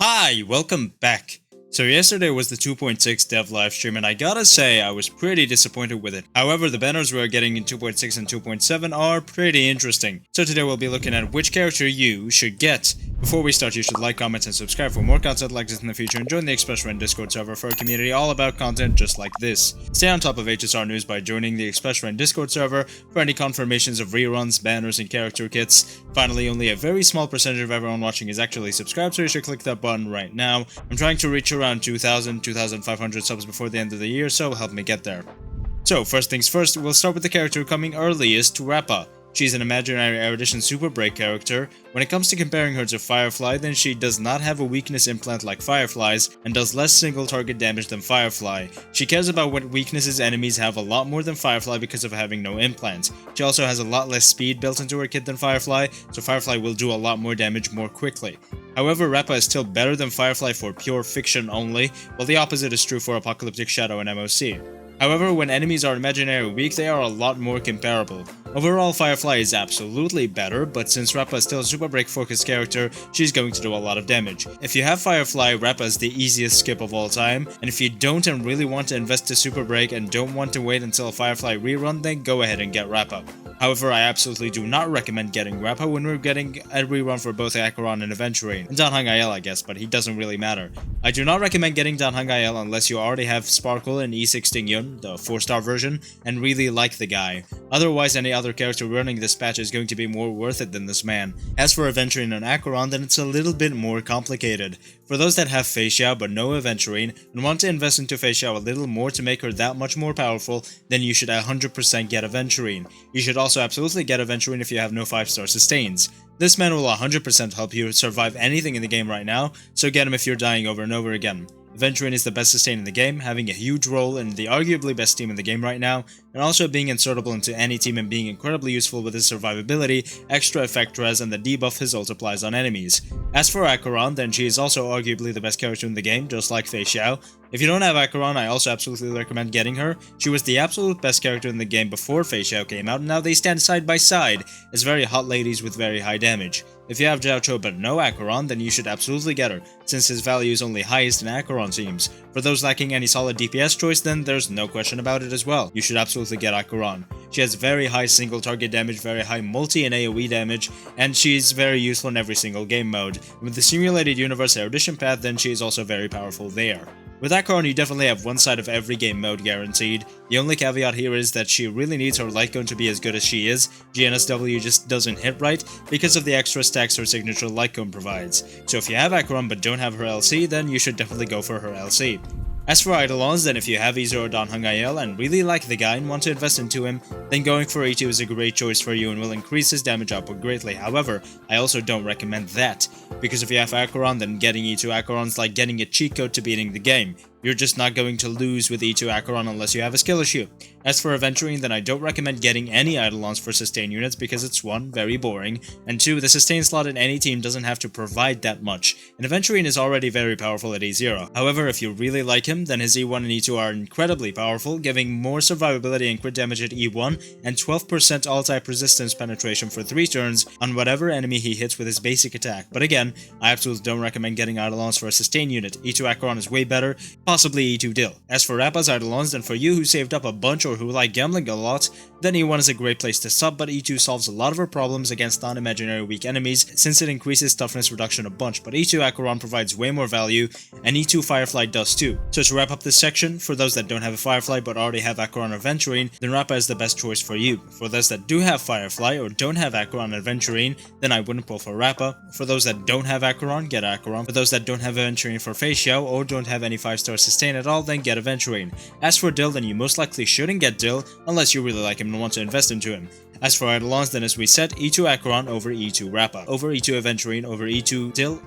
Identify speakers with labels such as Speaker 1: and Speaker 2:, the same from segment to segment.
Speaker 1: Hi, welcome back. So yesterday was the 2.6 dev livestream and I gotta say I was pretty disappointed with it. However, the banners we are getting in 2.6 and 2.7 are pretty interesting. So today we'll be looking at which character you should get. Before we start, you should like, comment, and subscribe for more content like this in the future and join the Express Discord server for a community all about content just like this. Stay on top of HSR news by joining the Express Discord server for any confirmations of reruns, banners, and character kits. Finally, only a very small percentage of everyone watching is actually subscribed, so you should click that button right now. I'm trying to reach around 2,500 subs before the end of the year, so help me get there. So first things first, we'll start with the character coming earliest, Repa. She's an imaginary erudition super break character. When it comes to comparing her to Firefly, then she does not have a weakness implant like Firefly's and does less single target damage than Firefly. She cares about what weaknesses enemies have a lot more than Firefly because of having no implants. She also has a lot less speed built into her kit than Firefly, so Firefly will do a lot more damage more quickly. However, Repa is still better than Firefly for pure fiction only, while the opposite is true for Apocalyptic Shadow and MOC. However, when enemies are imaginary weak, they are a lot more comparable. Overall, Firefly is absolutely better, but since Repa is still a super break focused character, she's going to do a lot of damage. If you have Firefly, Repa is the easiest skip of all time, and if you don't and really want to invest to super break and don't want to wait until a Firefly rerun, then go ahead and get Repa. However, I absolutely do not recommend getting Repa when we're getting a rerun for both Acron and Aventurine. And Honkai, I guess, but he doesn't really matter. I do not recommend getting Honkai unless you already have Sparkle and E6 Tingyun, the 4-star version, and really like the guy. Otherwise, any other character running this patch is going to be more worth it than this man. As for Aventurine and Acron, then it's a little bit more complicated. For those that have Xiao but no Aventurine and want to invest into Xiao a little more to make her that much more powerful, then you should 100% get Aventurine. You should also absolutely get Aventurine if you have no 5-star sustains. This man will 100% help you survive anything in the game right now, so get him if you're dying over and over again. Aventurine is the best sustain in the game, having a huge role in the arguably best team in the game right now, and also being insertable into any team and being incredibly useful with his survivability, extra effect res, and the debuff his ult applies on enemies. As for Acron, then she is also arguably the best character in the game, just like Xiao. If you don't have Acron, I also absolutely recommend getting her. She was the absolute best character in the game before Xiao came out, and now they stand side by side as very hot ladies with very high damage. If you have Jiaoqiu but no Acron, then you should absolutely get her, since his value is only highest in Acron teams. For those lacking any solid DPS choice, then there's no question about it as well. You should absolutely get Acron. She has very high single target damage, very high multi and AoE damage, and she's very useful in every single game mode. With the simulated universe erudition path, then she is also very powerful there. With Acron, you definitely have one side of every game mode guaranteed. The only caveat here is that she really needs her light cone to be as good as she is. GNSW just doesn't hit right because of the extra stacks her signature light cone provides. So if you have Acron but don't have her LC, then you should definitely go for her LC. As for Idolons, then if you have E0 Honkai and really like the guy and want to invest into him, then going for E2 is a great choice for you and will increase his damage output greatly. However, I also don't recommend that, because if you have Acron, then getting E2 Acron's like getting a cheat code to beating the game. You're just not going to lose with E2 Acron unless you have a skill issue. As for Aventurine, then I don't recommend getting any Idolons for sustain units because it's 1, very boring, and 2, the sustain slot in any team doesn't have to provide that much, and Aventurine is already very powerful at E0. However, if you really like him, then his E1 and E2 are incredibly powerful, giving more survivability and crit damage at E1, and 12% all-type resistance penetration for 3 turns on whatever enemy he hits with his basic attack. But again, I absolutely don't recommend getting Idolons for a sustain unit. E2 Acron is way better, possibly E2 Dill. As for Rappa's Idolons, then for you who saved up a bunch or who like gambling a lot, then E1 is a great place to sub, but E2 solves a lot of her problems against non-imaginary weak enemies since it increases toughness reduction a bunch, but E2 Acron provides way more value, and E2 Firefly does too. So to wrap up this section, for those that don't have a Firefly but already have Acron or Aventurine, then Rappa is the best choice for you. For those that do have Firefly or don't have Acron or Aventurine, then I wouldn't pull for Rappa. For those that don't have Acron, get Acron. For those that don't have Aventurine for Xiao or don't have any 5-star sustain at all, then get Aventurine. As for Dill, then you most likely shouldn't get Dill unless you really like him and want to invest into him. As for Idolons, then as we said, E2 Acron over E2 Rappa, over E2 Aventurine, over E2 Dill.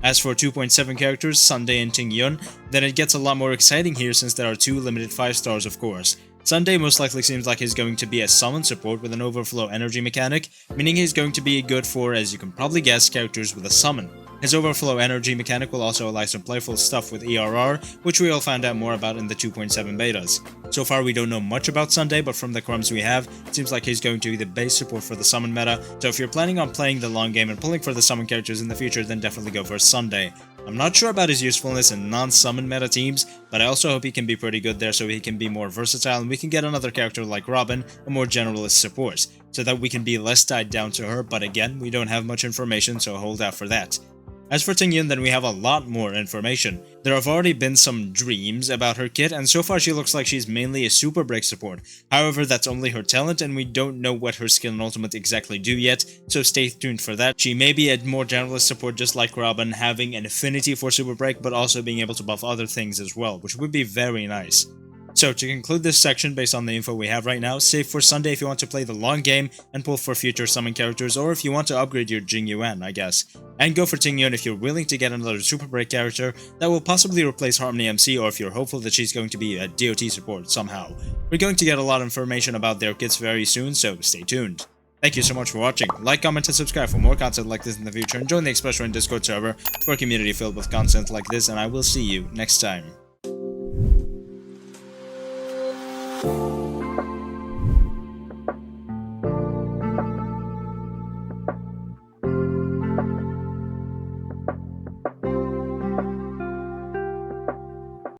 Speaker 1: As for 2.7 characters, Sunday and Tingyun, then it gets a lot more exciting here since there are 2 limited 5-stars of course. Sunday most likely seems like he's going to be a summon support with an overflow energy mechanic, meaning he's going to be good for, as you can probably guess, characters with a summon. His overflow energy mechanic will also allow some playful stuff with ERR, which we all found out more about in the 2.7 betas. So far we don't know much about Sunday, but from the crumbs we have, it seems like he's going to be the base support for the summon meta, so if you're planning on playing the long game and pulling for the summon characters in the future, then definitely go for Sunday. I'm not sure about his usefulness in non-summon meta teams, but I also hope he can be pretty good there so he can be more versatile and we can get another character like Robin, a more generalist support, so that we can be less tied down to her, but again, we don't have much information, so hold out for that. As for Tingyun, then we have a lot more information. There have already been some dreams about her kit, and so far she looks like she's mainly a super break support. However, that's only her talent, and we don't know what her skill and ultimate exactly do yet, so stay tuned for that. She may be a more generalist support just like Robin, having an affinity for super break, but also being able to buff other things as well, which would be very nice. So, to conclude this section based on the info we have right now, save for Sunday if you want to play the long game and pull for future summon characters, or if you want to upgrade your Jingyuan, I guess. And go for Tingyun if you're willing to get another super break character that will possibly replace Harmony MC, or if you're hopeful that she's going to be a DOT support somehow. We're going to get a lot of information about their kits very soon, so stay tuned. Thank you so much for watching. Like, comment, and subscribe for more content like this in the future, and join the Express Run Discord server for a community filled with content like this, and I will see you next time.